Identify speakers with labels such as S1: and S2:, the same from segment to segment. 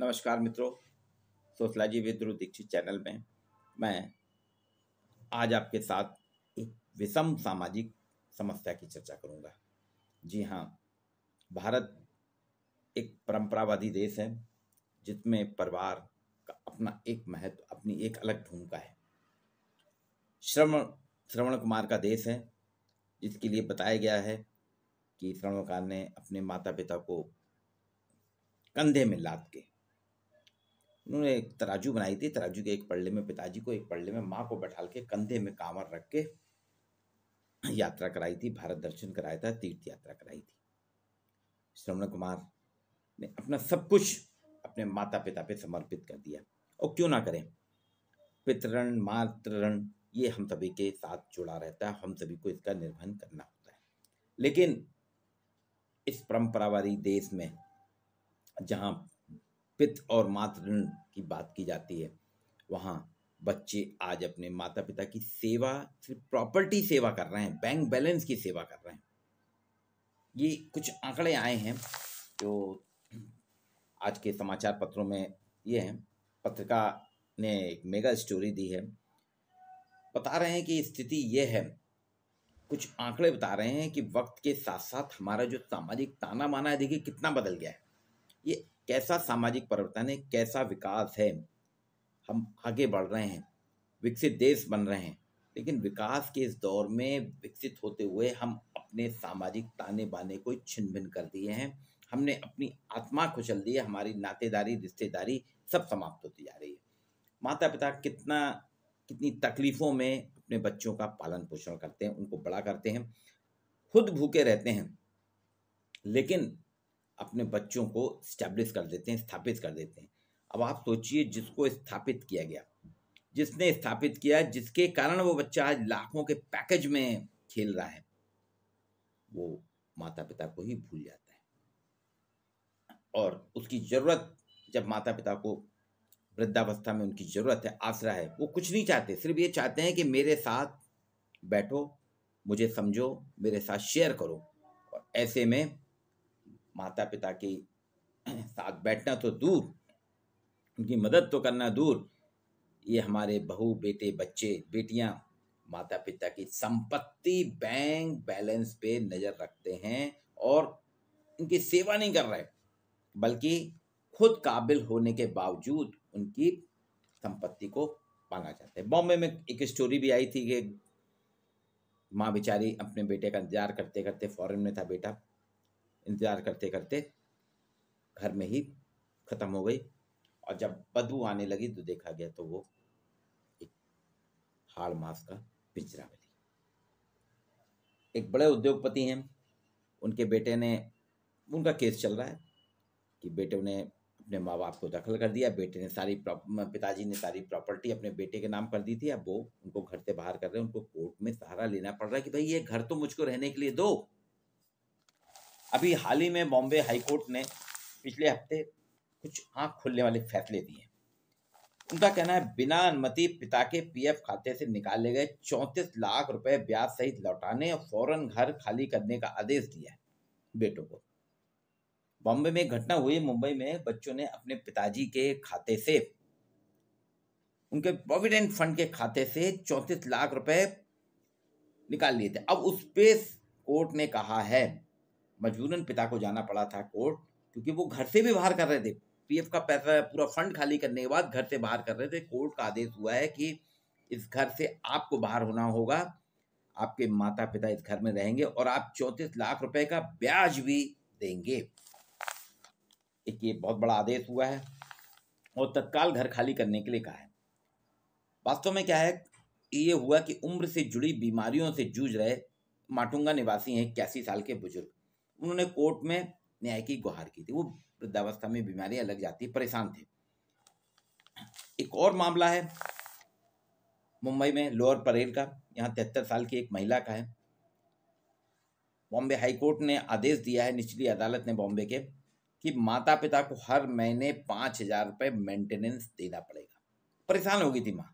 S1: नमस्कार मित्रों, sociology with Dhruv Dixit channel में मैं आज आपके साथ एक विषम सामाजिक समस्या की चर्चा करूंगा। जी हाँ, भारत एक परंपरावादी देश है जिसमें परिवार का अपना एक महत्व, अपनी एक अलग भूमिका है। श्रवण श्रवण कुमार का देश है, जिसके लिए बताया गया है कि श्रवण कुमार ने अपने माता पिता को कंधे में लाद के उन्होंने एक तराजू बनाई थी। तराजू के एक पल्ले में पिताजी को, एक पल्ले में माँ को बैठाल के कंधे में कांवर रख के यात्रा कराई थी, भारत दर्शन कराया था, तीर्थ यात्रा कराई थी। श्रवण कुमार ने अपना सब कुछ अपने माता पिता पे समर्पित कर दिया। और क्यों ना करें, पितृण मातृण ये हम सभी के साथ जुड़ा रहता है, हम सभी को इसका निर्वहन करना होता है। लेकिन इस परंपरावादी देश में जहाँ पितृ और मातृ की बात की जाती है, वहाँ बच्चे आज अपने माता पिता की सेवा, सिर्फ प्रॉपर्टी सेवा कर रहे हैं, बैंक बैलेंस की सेवा कर रहे हैं। ये कुछ आंकड़े आए हैं जो आज के समाचार पत्रों में ये हैं। पत्रिका ने एक मेगा स्टोरी दी है, बता रहे हैं कि स्थिति ये है। कुछ आंकड़े बता रहे हैं कि वक्त के साथ साथ हमारा जो सामाजिक ताना माना है, देखिए कितना बदल गया है। ये कैसा सामाजिक परिवर्तन है, कैसा विकास है। हम आगे बढ़ रहे हैं, विकसित देश बन रहे हैं, लेकिन विकास के इस दौर में विकसित होते हुए हम अपने सामाजिक ताने बाने को छिन्न भिन्न कर दिए हैं। हमने अपनी आत्मा कुचल दी है, हमारी नातेदारी रिश्तेदारी सब समाप्त होती जा रही है। माता पिता कितनी तकलीफों में अपने बच्चों का पालन पोषण करते हैं, उनको बड़ा करते हैं, खुद भूखे रहते हैं, लेकिन अपने बच्चों को स्टैब्लिश कर देते हैं, स्थापित कर देते हैं। अब आप सोचिए, जिसको स्थापित किया गया, जिसने स्थापित किया, जिसके कारण वो बच्चा आज लाखों के पैकेज में खेल रहा है, वो माता पिता को ही भूल जाता है। और उसकी जरूरत, जब माता पिता को वृद्धावस्था में उनकी जरूरत है, आसरा है, वो कुछ नहीं चाहते, सिर्फ ये चाहते हैं कि मेरे साथ बैठो, मुझे समझो, मेरे साथ शेयर करो। और ऐसे में माता पिता के साथ बैठना तो दूर, उनकी मदद तो करना दूर, ये हमारे बहू बेटे बच्चे बेटियां माता पिता की संपत्ति बैंक बैलेंस पे नजर रखते हैं और उनकी सेवा नहीं कर रहे, बल्कि खुद काबिल होने के बावजूद उनकी संपत्ति को पाना चाहते हैं। बॉम्बे में एक स्टोरी भी आई थी कि माँ बेचारी अपने बेटे का इंतजार करते करते, फॉरेन में था बेटा, इंतजार करते करते घर में ही खत्म हो गई। और जब बदबू आने लगी तो देखा गया तो वो एक हाड़ मांस का पिंजरा मिली। एक बड़े उद्योगपति हैं, उनके बेटे ने, उनका केस चल रहा है कि बेटे ने अपने माँ बाप को दखल कर दिया। बेटे ने पिताजी ने सारी प्रॉपर्टी अपने बेटे के नाम कर दी थी। अब वो उनको घर से बाहर कर रहे हैं, उनको कोर्ट में सहारा लेना पड़ रहा है कि भाई ये घर तो मुझको रहने के लिए दो। अभी हाल ही में बॉम्बे हाईकोर्ट ने पिछले हफ्ते कुछ आंख खोलने वाले फैसले दिए। उनका कहना है, बिना अनुमति पिता के पीएफ खाते से निकाले गए 34 लाख रुपए ब्याज सहित लौटाने और फौरन घर खाली करने का आदेश दिया है बेटों को। बॉम्बे में एक घटना हुई, मुंबई में बच्चों ने अपने पिताजी के खाते से, उनके प्रोविडेंट फंड के खाते से 34 लाख रुपए निकाल लिए थे। अब उस पे कोर्ट ने कहा है, मजबूरन पिता को जाना पड़ा था कोर्ट, क्योंकि वो घर से भी बाहर कर रहे थे, पीएफ का पैसा पूरा फंड खाली करने के बाद घर से बाहर कर रहे थे। कोर्ट का आदेश हुआ है कि इस घर से आपको बाहर होना होगा, आपके माता पिता इस घर में रहेंगे और आप 34 लाख रुपए का ब्याज भी देंगे। एक ये बहुत बड़ा आदेश हुआ है और तत्काल घर खाली करने के लिए कहा है। वास्तव में क्या है, ये हुआ कि उम्र से जुड़ी बीमारियों से जूझ रहे माटुंगा निवासी हैं 81 साल के बुजुर्ग, उन्होंने कोर्ट में न्याय की गुहार की थी। वो वृद्धावस्था में बीमारियां लग जाती, परेशान थे। एक और मामला है मुंबई में लोअर परेल का, यहाँ 73 साल की एक महिला का है। बॉम्बे हाईकोर्ट ने आदेश दिया है, निचली अदालत ने बॉम्बे के, कि माता पिता को हर महीने 5,000 रुपए मेंटेनेंस देना पड़ेगा। परेशान हो गई थी माँ,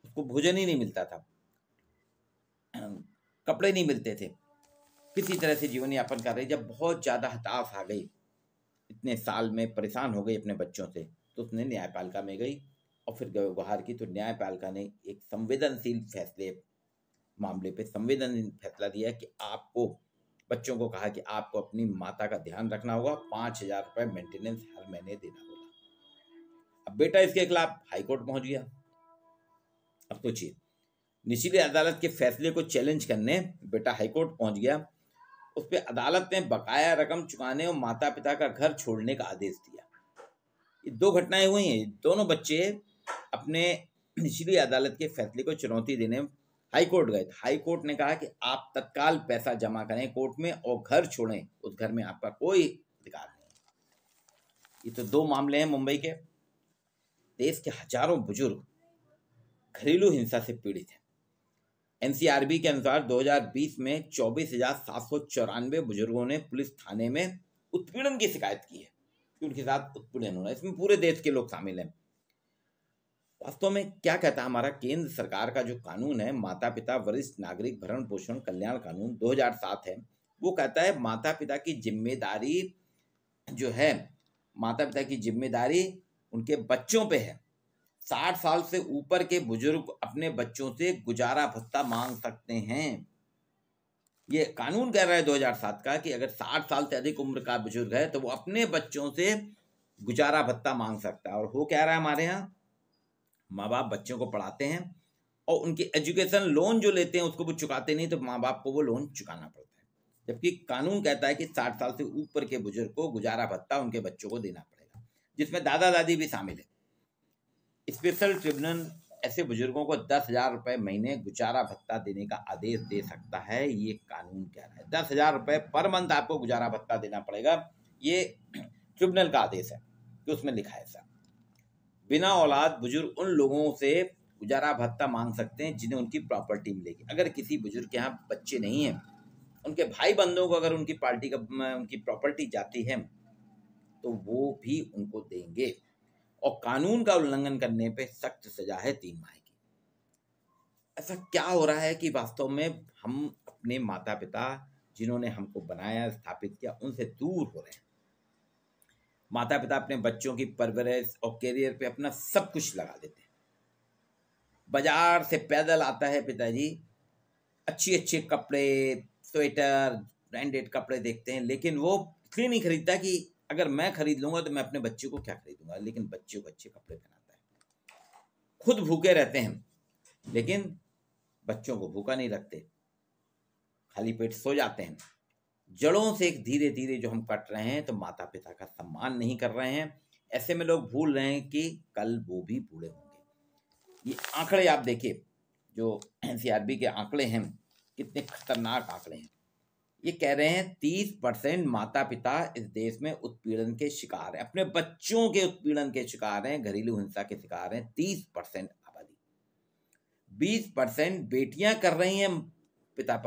S1: उसको भोजन ही नहीं मिलता था, कपड़े नहीं मिलते थे, किसी तरह से जीवन यापन कर रही। जब बहुत ज्यादा हताश आ गई इतने साल में परेशान हो गई अपने बच्चों से, तो उसने न्यायपालिका में गई और फिर गुहार की, तो न्यायपालिका ने एक संवेदनशील फैसले मामले पे संवेदनशील फैसला दिया कि आपको बच्चों को कहा कि आपको अपनी माता का ध्यान रखना होगा, 5,000 रुपये मेंटेनेंस हर महीने देना होगा। अब बेटा इसके खिलाफ हाईकोर्ट पहुंच गया। अब सोचिए, निचली अदालत के फैसले को चैलेंज करने बेटा हाईकोर्ट पहुंच गया। उस पर अदालत ने बकाया रकम चुकाने और माता पिता का घर छोड़ने का आदेश दिया। ये दो घटनाएं हुई हैं। दोनों बच्चे अपने निचली अदालत के फैसले को चुनौती देने हाईकोर्ट गए। हाईकोर्ट ने कहा कि आप तत्काल पैसा जमा करें कोर्ट में और घर छोड़ें, उस घर में आपका कोई अधिकार नहीं। ये तो दो मामले हैं मुंबई के। देश के हजारों बुजुर्ग घरेलू हिंसा से पीड़ित हैं। एनसीआरबी के अनुसार 2020 में 24,794 बुजुर्गों ने पुलिस थाने में उत्पीड़न की शिकायत की है कि उनके साथ उत्पीड़न हो रहा है। इसमें पूरे देश के लोग शामिल हैं। वास्तव में क्या कहता है हमारा केंद्र सरकार का जो कानून है, माता पिता वरिष्ठ नागरिक भरण पोषण कल्याण कानून 2007 है, वो कहता है माता पिता की जिम्मेदारी जो है, माता पिता की जिम्मेदारी उनके बच्चों पे है। 60 साल से ऊपर के बुजुर्ग अपने बच्चों से गुजारा भत्ता मांग सकते हैं। ये कानून कह रहा है 2007 का कि अगर 60 साल से अधिक उम्र का बुजुर्ग है तो वो अपने बच्चों से गुजारा भत्ता मांग सकता है। और हो क्या रहा है हमारे यहाँ, माँ बाप बच्चों को पढ़ाते हैं और उनकी एजुकेशन लोन जो लेते हैं उसको वो चुकाते नहीं, तो माँ बाप को वो लोन चुकाना पड़ता है। जबकि कानून कहता है कि 60 साल से ऊपर के बुजुर्ग को गुजारा भत्ता उनके बच्चों को देना पड़ेगा, जिसमें दादा दादी भी शामिल है। स्पेशल ट्रिब्यूनल ऐसे बुजुर्गों को 10,000 रुपये महीने गुजारा भत्ता देने का आदेश दे सकता है। ये कानून कह रहा है 10,000 रुपये पर मंथ आपको गुजारा भत्ता देना पड़ेगा। ये ट्रिब्यूनल का आदेश है कि उसमें लिखा है ऐसा। बिना औलाद बुजुर्ग उन लोगों से गुजारा भत्ता मांग सकते हैं जिन्हें उनकी प्रॉपर्टी मिलेगी। अगर किसी बुजुर्ग के यहाँ बच्चे नहीं हैं, उनके भाई बंधुओं को अगर उनकी प्रॉपर्टी जाती है तो वो भी उनको देंगे। और कानून का उल्लंघन करने पे सख्त सजा है 3 माह की। ऐसा क्या हो रहा है कि वास्तव में हम अपने माता पिता जिन्होंने हमको बनाया स्थापित किया उनसे दूर हो रहे हैं। माता पिता अपने बच्चों की परवरिश और करियर पे अपना सब कुछ लगा देते हैं। बाजार से पैदल आता है पिताजी, अच्छे अच्छे कपड़े, स्वेटर, ब्रांडेड कपड़े देखते हैं, लेकिन वो इसलिए नहीं खरीदता कि अगर मैं खरीद लूंगा तो मैं अपने बच्चे को क्या खरीदूंगा, लेकिन बच्चे को अच्छे कपड़े पहनाता है। खुद भूखे रहते हैं लेकिन बच्चों को भूखा नहीं रखते, खाली पेट सो जाते हैं। जड़ों से धीरे धीरे जो हम कट रहे हैं तो माता पिता का सम्मान नहीं कर रहे हैं। ऐसे में लोग भूल रहे हैं कि कल वो भी बूढ़े होंगे। ये आंकड़े आप देखिए, जो एनसीआरबी के आंकड़े हैं, कितने खतरनाक आंकड़े हैं। ये कह रहे हैं 30% माता पिता इस देश में उत्पीड़न के शिकार हैं, अपने बच्चों के उत्पीड़न के शिकार हैं, घरेलू हिंसा के शिकार हैं। 30% आबादी। 20% बेटियां कर रही हैं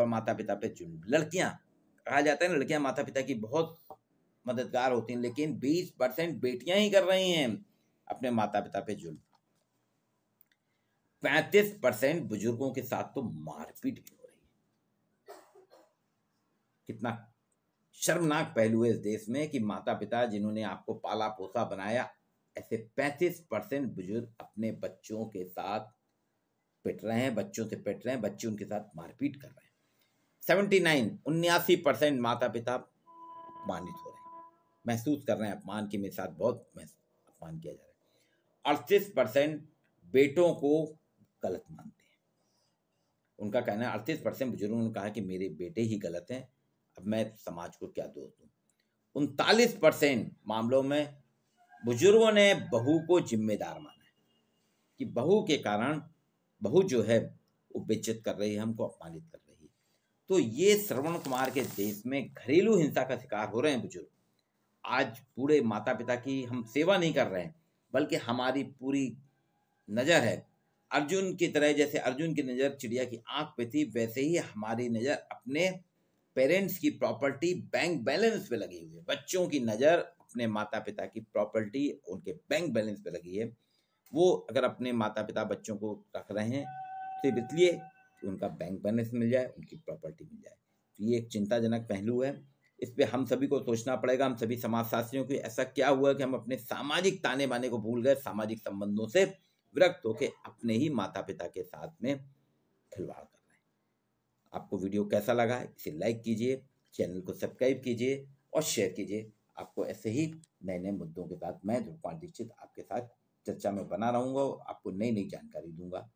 S1: माता पिता पे जुल्म। लड़कियां, कहा जाता है ना लड़कियां माता पिता की बहुत मददगार होती हैं, लेकिन 20% बेटियां ही कर रही हैं अपने माता पिता पे जुल्म। 35% बुजुर्गों के साथ तो मारपीट भी हो रही है। कितना शर्मनाक पहलू है इस देश में कि माता पिता जिन्होंने आपको पाला पोसा बनाया, ऐसे 35% बुजुर्ग अपने बच्चों के साथ पिट रहे हैं, बच्चों से पिट रहे हैं, बच्चे उनके साथ मारपीट कर रहे हैं। 79% माता पिता अपमानित हो रहे हैं, महसूस कर रहे हैं अपमान के मेरे साथ बहुत अपमान किया जा रहा है। 38% बेटों को गलत मानते हैं। उनका कहना है, 38% बुजुर्गों ने कहा कि मेरे बेटे ही गलत हैं, अब मैं समाज को क्या दोष दूं। 39% मामलों में बुजुर्गों ने बहू को जिम्मेदार माना है कि बहू के कारण बहू जो है वो बेइज्जत कर रही है, हमको अपमानित कर रही है। तो ये श्रवण कुमार के देश में घरेलू हिंसा का शिकार हो रहे हैं बुजुर्ग। आज बूढ़े माता पिता की हम सेवा नहीं कर रहे हैं, बल्कि हमारी पूरी नज़र है अर्जुन की तरह। जैसे अर्जुन की नज़र चिड़िया की आंख पे थी, वैसे ही हमारी नज़र अपने पेरेंट्स की प्रॉपर्टी बैंक बैलेंस पे लगी हुई है। बच्चों की नज़र अपने माता पिता की प्रॉपर्टी उनके बैंक बैलेंस पे लगी है। वो अगर अपने माता पिता बच्चों को रख रहे हैं सिर्फ इसलिए कि उनका बैंक बैलेंस मिल जाए, उनकी प्रॉपर्टी मिल जाए। तो ये एक चिंताजनक पहलू है। इस पे हम सभी को सोचना पड़ेगा, हम सभी समाजशास्त्रियों को। ऐसा क्या हुआ कि हम अपने सामाजिक ताने बाने को भूल गए, सामाजिक संबंधों से विरक्त होकर अपने ही माता पिता के साथ में खिलवाड़ कर रहे हैं। आपको वीडियो कैसा लगा है इसे लाइक कीजिए, चैनल को सब्सक्राइब कीजिए और शेयर कीजिए। आपको ऐसे ही नए नए मुद्दों के साथ मैं ध्रुव कुमार दीक्षित आपके साथ चर्चा में बना रहूंगा और आपको नई नई जानकारी दूंगा।